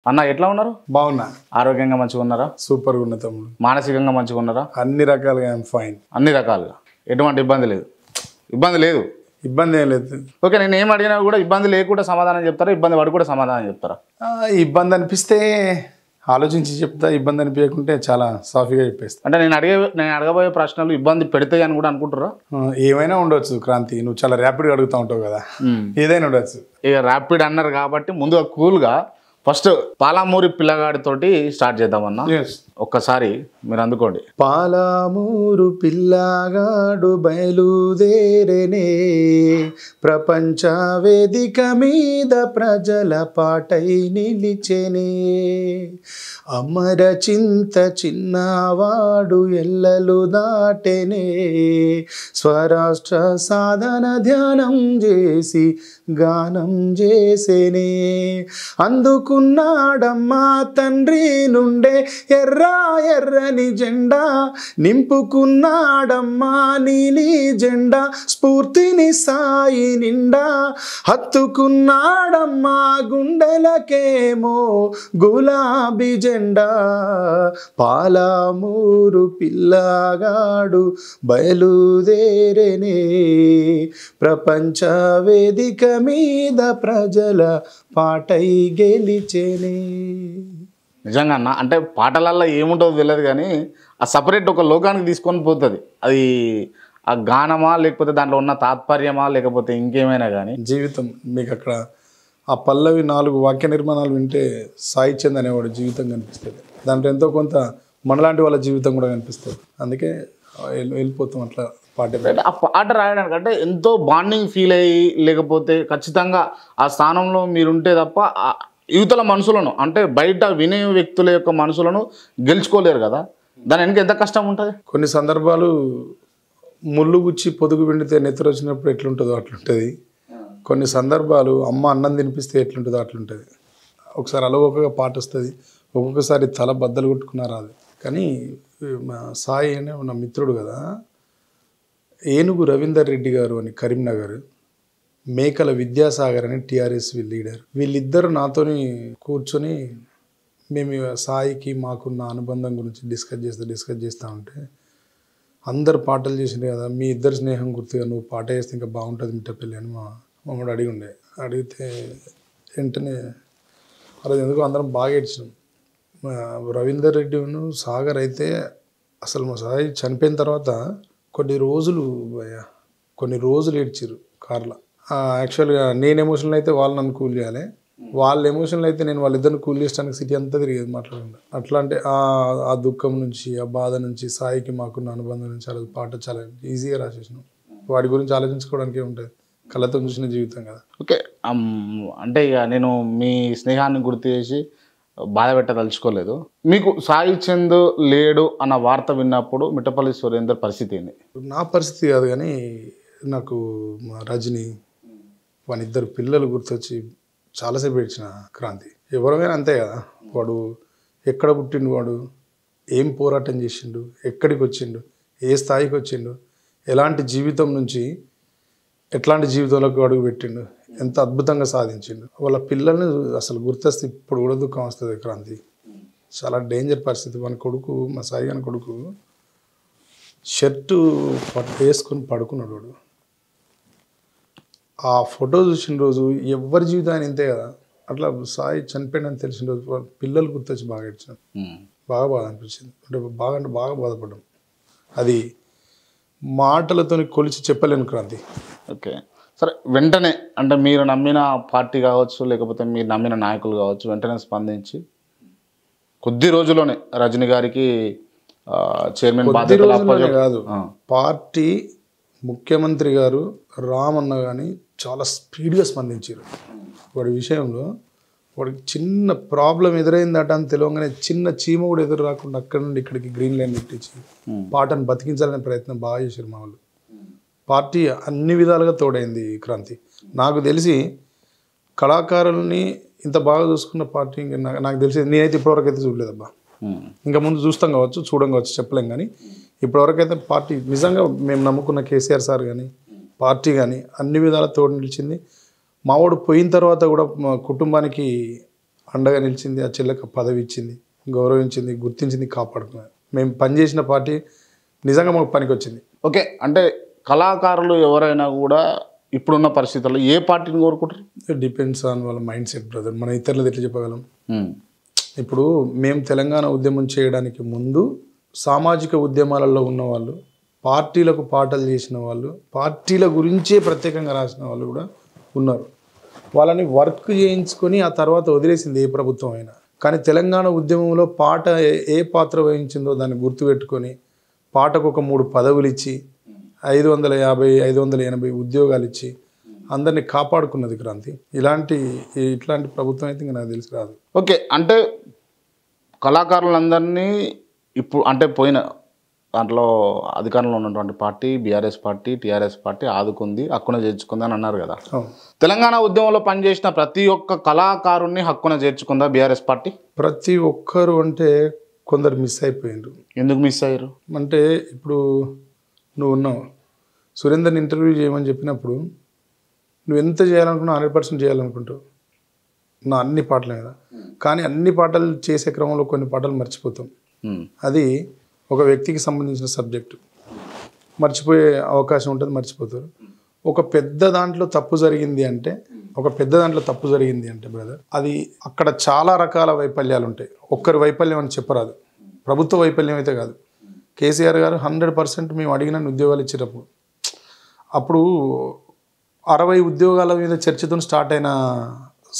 అన్న ఎట్లా ఉన్నారు? బాగున్నా. ఆరోగ్యంగా మంచిగా ఉన్నారా? సూపర్గా ఉన్న తమ్ముడు. మానసికంగా మంచిగా ఉన్నారా? అన్ని రకాలుగా ఐఎమ్ ఫైన్. అన్ని రకాలుగా ఎటువంటి ఇబ్బంది లేదు? ఇబ్బంది లేదు. ఇబ్బంది ఏం లేదు. ఓకే, నేను ఏం అడిగినా కూడా ఇబ్బంది లేకుండా సమాధానం చెప్తారా? ఇబ్బంది పడి కూడా సమాధానం చెప్తారా? ఇబ్బంది అనిపిస్తే ఆలోచించి చెప్తా, ఇబ్బంది అనిపించకుంటే చాలా సాఫీగా చెప్పేస్తా. అంటే నేను అడగబోయే ప్రశ్నలు ఇబ్బంది పెడతాయి అని కూడా అనుకుంటారా? ఏమైనా ఉండొచ్చు క్రాంతి, నువ్వు చాలా ర్యాపిడ్గా అడుగుతూ ఉంటావు కదా, ఏదైనా ఉండొచ్చు. ఇక ర్యాపిడ్ అన్నారు కాబట్టి ముందుగా కూల్గా ఫస్ట్ పాలమూరి పిల్లగాడితోటి స్టార్ట్ చేద్దామన్నా. ఒక్కసారి మీరు అందుకోండి. పాలమూరు పిల్లగాడు బయలుదేరనే, ప్రపంచ వేదిక మీద ప్రజల పాటై నిలిచెనే, అమర చింత చిన్నవాడు ఎల్లలు దాటెనే, స్వరాష్ట్ర సాధన ధ్యానం చేసి గానం చేసేనే, అందుకున్నాడమ్మా తండ్రి నుండే ఎర్రని జెండా, నింపుకున్నాడమ్మా నీలి జెండా స్ఫూర్తిని సాయి నిండా, హత్తుకున్నాడమ్మా గుండెలకేమో గులాబీ జెండా, పాలమూరు పిల్లగాడు బయలుదేరనే, ప్రపంచ వేదిక మీద ప్రజల పాటై గెలిచెనే. నిజంగా అన్న, అంటే పాటలల్లో ఏముంటుందో తెలియదు కానీ ఆ సపరేట్ ఒక లోకానికి తీసుకొని పోతుంది. అది ఆ గానమా లేకపోతే దాంట్లో ఉన్న తాత్పర్యమా లేకపోతే ఇంకేమైనా కానీ జీవితం మీకు అక్కడ ఆ పల్లవి 4 వాక్య నిర్మాణాలు వింటే సాయి చంద్ అనేవాడు జీవితం కనిపిస్తుంది. దాంట్లో ఎంతో కొంత మనలాంటి వాళ్ళ జీవితం కూడా కనిపిస్తుంది. అందుకే వెళ్ళిపోతాం అట్లా పాట. ఆ పాట రాయడానికి అంటే ఎంతో బాండింగ్ ఫీల్ అయ్యి, లేకపోతే ఖచ్చితంగా ఆ స్థానంలో మీరుంటే తప్ప యువతల మనసులను, అంటే బయట వినే వ్యక్తుల యొక్క మనసులను గెలుచుకోలేరు కదా. దాని వెనక ఎంత కష్టం ఉంటుంది. కొన్ని సందర్భాలు ముళ్ళు గుచ్చి పొదుగు విండితే నెత్తురు వచ్చినప్పుడు ఎట్లుంటుందో అట్లుంటుంది. కొన్ని సందర్భాలు అమ్మ అన్నం తినిపిస్తే ఎట్లుంటుందో అట్లుంటుంది. ఒకసారి అలవోకగా పాట వస్తుంది, ఒక్కొక్కసారి తల బద్దలు కొట్టుకున్నా రాదు. కానీ మా సాయి అనే నా మిత్రుడు కదా, ఏనుగు రవీందర్ రెడ్డి గారు అని కరీంనగర్, మేకల విద్యాసాగర్ అని టీఆర్ఎస్ లీడర్, వీళ్ళిద్దరు నాతోని కూర్చొని మేము సాయికి మాకున్న అనుబంధం గురించి డిస్కస్ చేస్తూ ఉంటే, అందరు పాటలు చేసిండే కదా, మీ ఇద్దరు స్నేహం గుర్తుగా నువ్వు పాట చేస్తే ఇంకా బాగుంటుంది మిట్టపల్లి అని మా మమ్మడు అడిగితే వెంటనే అది ఎందుకు అందరం బాగా ఏడ్చినాం. మా రవీందర్ రెడ్డి సాగర్ అయితే అసలు మా సాయి చనిపోయిన తర్వాత కొన్ని రోజులు ఏడ్చారు కార్లో. యాక్చువల్గా నేను ఎమోషనల్ అయితే వాళ్ళు నన్ను కూల్ చేయాలి, వాళ్ళ ఎమోషనల్ అయితే నేను వాళ్ళిద్దరిని కూల్ చేయడానికి సిటీ అంతా తిరిగేది మాట్లాడకుండా. అట్లా అంటే ఆ దుఃఖం నుంచి, ఆ బాధ నుంచి, సాయికి మాకున్న అనుబంధం నుంచి చాలా పాట చాలా ఈజీగా రాసేసినాం. వాడి గురించి ఆలోచించుకోవడానికి ఉంటుంది, కళ్ళతో చూసిన జీవితం కదా. ఓకే, అంటే ఇక నేను మీ స్నేహాన్ని గుర్తు చేసి బాధ పెట్టదలుచుకోలేదు. మీకు సాయి చంద్ లేడు అన్న వార్త విన్నప్పుడు మిట్టపల్లి సురేందర్ పరిస్థితి ఏంది? నా పరిస్థితి కాదు కానీ నాకు మా రజని వాని ఇద్దరు పిల్లలు గుర్తొచ్చి చాలాసేపు ఏడ్చిన క్రాంతి. ఎవరైనా అంతే కదా, వాడు ఎక్కడ పుట్టిండు, వాడు ఏం పోరాటం చేసిండు, ఎక్కడికి వచ్చిండు, ఏ స్థాయికి వచ్చిండు, ఎలాంటి జీవితం నుంచి ఎట్లాంటి జీవితంలోకి అడుగు పెట్టిండు, ఎంత అద్భుతంగా సాధించిండు. వాళ్ళ పిల్లల్ని అసలు గుర్తొస్తే ఇప్పుడు కూడా దుఃఖం వస్తుంది క్రాంతి. చాలా డేంజర్ పరిస్థితి. మన కొడుకు, మా సాయి గారి కొడుకు షర్టు వేసుకొని పడుకున్నాడు. వాడు ఆ ఫోటో చూసిన రోజు ఎవరి జీవితాన్ని ఇంతే కదా, అట్లా సాయి చనిపోయిందని తెలిసిన రోజు వాళ్ళ పిల్లలు గుర్తొచ్చి బాగా ఏడ్చాను. బాగా బాధ అనిపించింది. అంటే బాగా బాధపడ్డాం. అది మాటలతో కొలిచి చెప్పలేను క్రాంతి. ఓకే, సరే. వెంటనే అంటే మీరు నమ్మిన పార్టీ కావచ్చు, లేకపోతే మీరు నమ్మిన నాయకులు కావచ్చు, వెంటనే స్పందించి కొద్ది రోజుల్లోనే రజనీ గారికి చైర్మన్ బాధ్యతలు కాదు, పార్టీ ముఖ్యమంత్రి గారు రామన్న కానీ చాలా స్పీడ్గా స్పందించారు. వాడి విషయంలో వాడికి చిన్న ప్రాబ్లం ఎదురైందట అని తెలియగానే చిన్న చీమ కూడా ఎదురు రాకుండా అక్కడ నుండి ఇక్కడికి గ్రీన్ లైన్ పెట్టించి పాటను బతికించాలనే ప్రయత్నం బాగా చేశారు మా వాళ్ళు. పార్టీ అన్ని విధాలుగా తోడైంది క్రాంతి. నాకు తెలిసి కళాకారుల్ని ఇంత బాగా చూసుకున్న పార్టీ నాకు తెలిసి నేనైతే ఇప్పటివరకు అయితే చూడలేదబ్బా. ఇంకా ముందు చూస్తాం కావచ్చు, చూడం కావచ్చు, చెప్పలేం. కానీ ఇప్పటివరకు అయితే పార్టీ నిజంగా మేము నమ్ముకున్న కేసీఆర్ సార్ కానీ పార్టీ కానీ అన్ని విధాల తోడు నిలిచింది. మావాడు పోయిన తర్వాత కూడా మా కుటుంబానికి అండగా నిలిచింది, ఆ చెల్లెకు పదవి ఇచ్చింది, గౌరవించింది, గుర్తించింది, కాపాడుకున్నది. మేము పనిచేసిన పార్టీ నిజంగా మాకు పనికి వచ్చింది. ఓకే, అంటే కళాకారులు ఎవరైనా కూడా ఇప్పుడున్న పరిస్థితుల్లో ఏ పార్టీని కోరుకుంటారు? డిపెండ్స్ ఆన్ వాళ్ళ మైండ్ సెట్ బ్రదర్. మన ఇతరులది ఎట్లా చెప్పగలం? ఉమ్, ఇప్పుడు మేము తెలంగాణ ఉద్యమం చేయడానికి ముందు సామాజిక ఉద్యమాలలో ఉన్నవాళ్ళు, పార్టీలకు పాటలు చేసిన వాళ్ళు, పార్టీల గురించే ప్రత్యేకంగా రాసిన వాళ్ళు కూడా ఉన్నారు. వాళ్ళని వర్క్ చేయించుకొని ఆ తర్వాత వదిలేసింది ఏ ప్రభుత్వం అయినా. కానీ తెలంగాణ ఉద్యమంలో పాట ఏ పాత్ర వహించిందో దాన్ని గుర్తుపెట్టుకొని పాటకు ఒక 3 పదవులు ఇచ్చి 550, 580 ఉద్యోగాలు ఇచ్చి అందరినీ కాపాడుకున్నది క్రాంతి. ఇట్లాంటి ప్రభుత్వం అయితే ఇంకా నాకు తెలిసి రాదు. ఓకే, అంటే కళాకారులందరినీ ఇప్పుడు అంటే పోయిన దాంట్లో అధికారంలో ఉన్నటువంటి party BRS party, TRS party ఆదుకుంది, హక్కున చేర్చుకుంది అని అన్నారు కదా. తెలంగాణ ఉద్యమంలో పనిచేసిన ప్రతి ఒక్క కళాకారుణ్ణి హక్కున చేర్చుకుందా బీఆర్ఎస్ పార్టీ? ప్రతి ఒక్కరు అంటే కొందరు మిస్ అయిపోయిండ్రు. ఎందుకు మిస్ అయ్యారు అంటే ఇప్పుడు నువ్వు ఉన్నావు, సురేందర్ని ఇంటర్వ్యూ చేయమని చెప్పినప్పుడు నువ్వు ఎంత చేయాలనుకున్నావు 100% చేయాలనుకుంటావు నా అన్ని పాటలే కదా. కానీ అన్ని పాటలు చేసే క్రమంలో కొన్ని పాటలు మర్చిపోతాం. అది ఒక వ్యక్తికి సంబంధించిన సబ్జెక్టు, మర్చిపోయే అవకాశం ఉంటుంది, మర్చిపోతారు. ఒక పెద్ద దాంట్లో తప్పు జరిగింది అంటే బ్రదర్, అది అక్కడ చాలా రకాల వైఫల్యాలు ఉంటాయి. ఒక్కరి వైఫల్యం అని చెప్పరాదు, ప్రభుత్వ వైఫల్యం అయితే కాదు. కేసీఆర్ గారు 100% మేము అడిగిన ఉద్యోగాలు ఇచ్చేటప్పుడు అప్పుడు 60 ఉద్యోగాల మీద చర్చతో స్టార్ట్ అయిన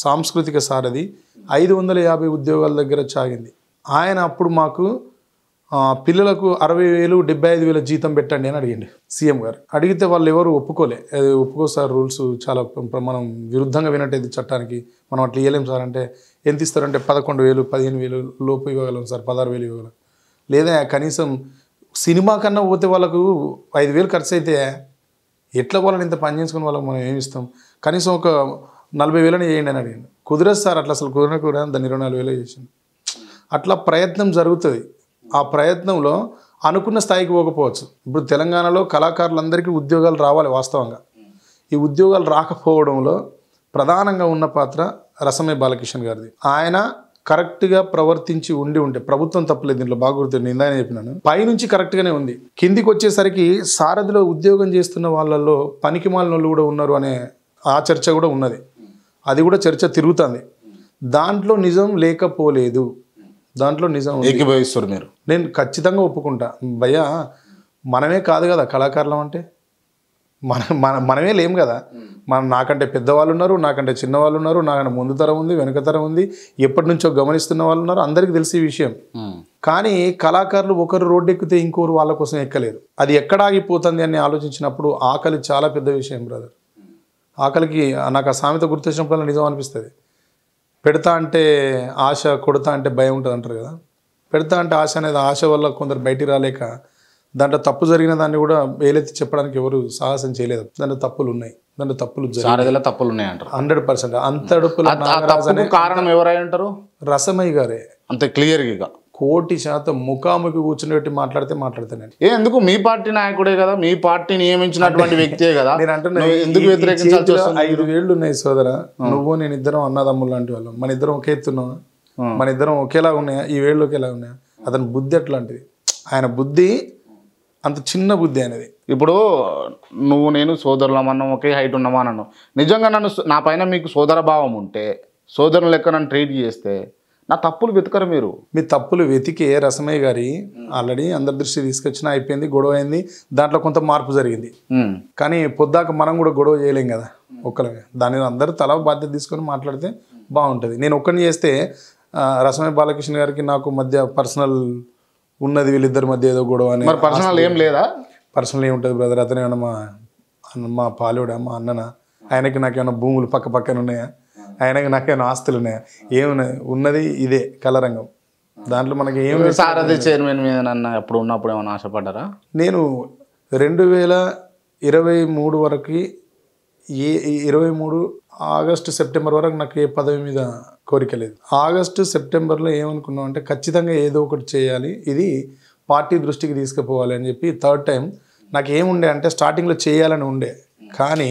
సాంస్కృతిక సారథి 550 ఉద్యోగాల దగ్గర సాగింది. ఆయన అప్పుడు మాకు పిల్లలకు 60,000, 75,000 జీతం పెట్టండి అని అడిగింది సీఎం గారు. అడిగితే వాళ్ళు ఎవరు ఒప్పుకో సార్, రూల్స్ చాలా మనం విరుద్ధంగా వినట్టేది చట్టానికి, మనం అట్లా ఇవ్వలేం సార్ అంటే. ఎంత ఇస్తారంటే 11,000, 15,000 లోపు ఇవ్వగలం సార్, 16,000 ఇవ్వగలం. లేదా కనీసం సినిమా కన్నా పోతే వాళ్ళకు 5,000 ఖర్చు అయితే ఎట్లా వాళ్ళని ఇంత పని చేసుకుని వాళ్ళకి మనం ఏమి ఇస్తాం, కనీసం ఒక 40,000 చేయండి అని అడిగింది. కుదరదు సార్, అట్లా అసలు కుదరదు, దాన్ని 24,000 చేసింది. అట్లా ప్రయత్నం జరుగుతుంది. ఆ ప్రయత్నంలో అనుకున్న స్థాయికి పోకపోవచ్చు. ఇప్పుడు తెలంగాణలో కళాకారులందరికీ ఉద్యోగాలు రావాలి వాస్తవంగా. ఈ ఉద్యోగాలు రాకపోవడంలో ప్రధానంగా ఉన్న పాత్ర రసమై బాలకిషన్ గారిది. ఆయన కరెక్ట్గా ప్రవర్తించి ఉంటే ప్రభుత్వం తప్పలేదు దీంట్లో, బాగా గుర్తు, నేను ఇందాక చెప్పినాను. పైనుంచి కరెక్ట్గానే ఉంది, కిందికి వచ్చేసరికి సారథిలో ఉద్యోగం చేస్తున్న వాళ్ళల్లో పనికి మాలిన వాళ్ళు కూడా ఉన్నారు అనే ఆ చర్చ కూడా ఉన్నది. అది కూడా చర్చ తిరుగుతుంది. దాంట్లో నిజం లేకపోలేదు, దాంట్లో నిజం ఏకీభవిస్తారు మీరు. నేను ఖచ్చితంగా ఒప్పుకుంటా భయ్యా. మనమే కాదు కదా కళాకారులం అంటే, మనమే లేం కదా. నాకంటే పెద్దవాళ్ళు ఉన్నారు, నాకంటే చిన్నవాళ్ళు ఉన్నారు, నాకంటే ముందు తరం ఉంది, వెనుక తరం ఉంది, ఎప్పటి నుంచో గమనిస్తున్న వాళ్ళు ఉన్నారు, అందరికీ తెలిసి ఈ విషయం. కానీ కళాకారులు ఒకరు రోడ్డు ఎక్కితే ఇంకోరు వాళ్ళ కోసం ఎక్కలేరు. అది ఎక్కడ ఆగిపోతుంది అని ఆలోచించినప్పుడు ఆకలి చాలా పెద్ద విషయం బ్రదర్. ఆకలికి నాకు ఆ సామెత గుర్తొచ్చినప్పుడు నిజం అనిపిస్తుంది. పెడతా అంటే ఆశ, కొడతా అంటే భయం ఉంటుంది అంటారు కదా. పెడతా అంటే ఆశ అనేది, ఆశ వల్ల కొందరు బయటికి రాలేక దాంట్లో తప్పు జరిగిన దాన్ని కూడా వేలెత్తి చెప్పడానికి ఎవరు సాహసం చేయలేదు. దాంట్లో తప్పులు ఉన్నాయి, దాంట్లో తప్పులు ఉన్నాయి అంటారు 100%. అంతడుపుల కారణం ఎవరై అంటారు? రసమయ్య గారే. అంతే క్లియర్గా 100% ముఖాముఖి కూర్చుని పెట్టి మాట్లాడతానండి. ఎందుకు మీ పార్టీ నాయకుడే కదా, మీ పార్టీ నియమించినటువంటి వ్యక్తే కదా. నేను అంటున్నా, ఎందుకు వ్యతిరేకించాల్సి 5 వేళ్ళు ఉన్నాయి సోదర. నువ్వు నేను ఇద్దరం అన్నదమ్ములు లాంటి వాళ్ళం. మన ఇద్దరం ఒకే ఎత్తున్నావా? మన ఇద్దరం ఒకేలా ఉన్నాయా? ఈ వేళ్ళు ఒకేలా ఉన్నాయా? అతని బుద్ధి ఎట్లాంటిది? ఆయన బుద్ధి అంత చిన్న బుద్ధి అనేది. ఇప్పుడు నువ్వు నేను సోదరులమన్నాం, ఒకే హైట్ ఉన్నామా నన్ను, నిజంగా నా పైన మీకు సోదర భావం ఉంటే, సోదరుల లెక్క నన్ను ట్రీట్ చేస్తే నా తప్పులు వెతకరు మీరు. మీ తప్పులు వెతికే రసమయ్య గారి ఆల్రెడీ అందరి దృష్టి తీసుకొచ్చినా అయిపోయింది, గొడవ అయింది, దాంట్లో కొంత మార్పు జరిగింది. కానీ పొద్దాక మనం కూడా గొడవ చేయలేం కదా ఒక్కలమే. దాని అందరూ తల బాధ్యత తీసుకొని మాట్లాడితే బాగుంటుంది. నేను ఒక్కరిని చేస్తే రసమయ్య బాలకృష్ణ గారికి నాకు మధ్య పర్సనల్ ఉన్నది, వీళ్ళిద్దరి మధ్య ఏదో గొడవ అని. పర్సనల్ ఏం లేదా? పర్సనల్ ఏముంటుంది బ్రదర్? అతనే మా పాలుడా, మా అన్నన, ఆయనకి నాకేమైనా భూములు పక్క పక్కన ఉన్నాయా? ఆయనకి నాకేమైనా ఆస్తులు ఉన్నాయా? ఏమున్నాయి? ఉన్నది ఇదే కళారంగం. దాంట్లో మనకి ఏమి. సారథి చైర్మన్ మీద నన్ను ఎప్పుడు ఉన్నప్పుడు ఏమైనా ఆశపడ్డారా? నేను 2023 వరకు 23 ఆగస్టు సెప్టెంబర్ వరకు నాకు ఏ పదవి మీద కోరిక లేదు. ఆగస్టు సెప్టెంబర్లో ఏమనుకున్నాం అంటే ఖచ్చితంగా ఏదో ఒకటి చేయాలి, ఇది పార్టీ దృష్టికి తీసుకుపోవాలి అని చెప్పి థర్డ్ టైం నాకు ఏముండే అంటే స్టార్టింగ్లో చేయాలని ఉండే. కానీ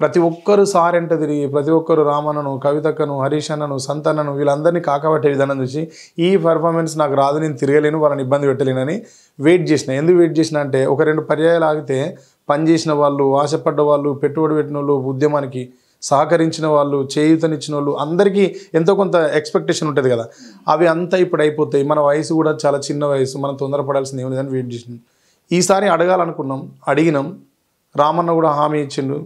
ప్రతి ఒక్కరు సార్ ఎంట తిరిగి ప్రతి ఒక్కరు రామన్నను, కవితక్కను, హరీష్ అన్నను, సంతన్నను వీళ్ళందరినీ కాకబట్టే విధానం చూసి ఈ పర్ఫార్మెన్స్ నాకు రాదు, నేను తిరగలేను, వాళ్ళని ఇబ్బంది పెట్టలేనని వెయిట్ చేసిన. ఎందుకు వెయిట్ చేసిన అంటే ఒక 2 పర్యాయాలు ఆగితే పనిచేసిన వాళ్ళు, ఆశపడ్డ వాళ్ళు, పెట్టుబడి పెట్టిన వాళ్ళు, ఉద్యమానికి సహకరించిన వాళ్ళు, చేయూతనిచ్చిన వాళ్ళు అందరికీ ఎంతో కొంత ఎక్స్పెక్టేషన్ ఉంటుంది కదా, అవి అంతా ఇప్పుడు అయిపోతాయి. మన వయసు కూడా చాలా చిన్న వయసు, మనం తొందరపడాల్సింది ఏమి లేదని వెయిట్ చేసినాం. ఈసారి అడగాలనుకున్నాం, అడిగినాం. రామన్న కూడా హామీ ఇచ్చిండు,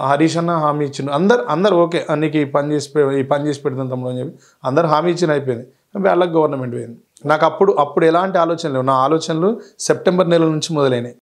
హరీష్ అన్న హామీ ఇచ్చిండు. అందరు ఓకే నీకు ఈ పని చేసి పెడతాం తమ్ముడు అని చెప్పి అందరు హామీ ఇచ్చిన అయిపోయింది. వాళ్ళకి గవర్నమెంట్ పోయింది. నాకు అప్పుడు ఎలాంటి ఆలోచనలు లేవు. నా ఆలోచనలు సెప్టెంబర్ నెల నుంచి మొదలైనాయి.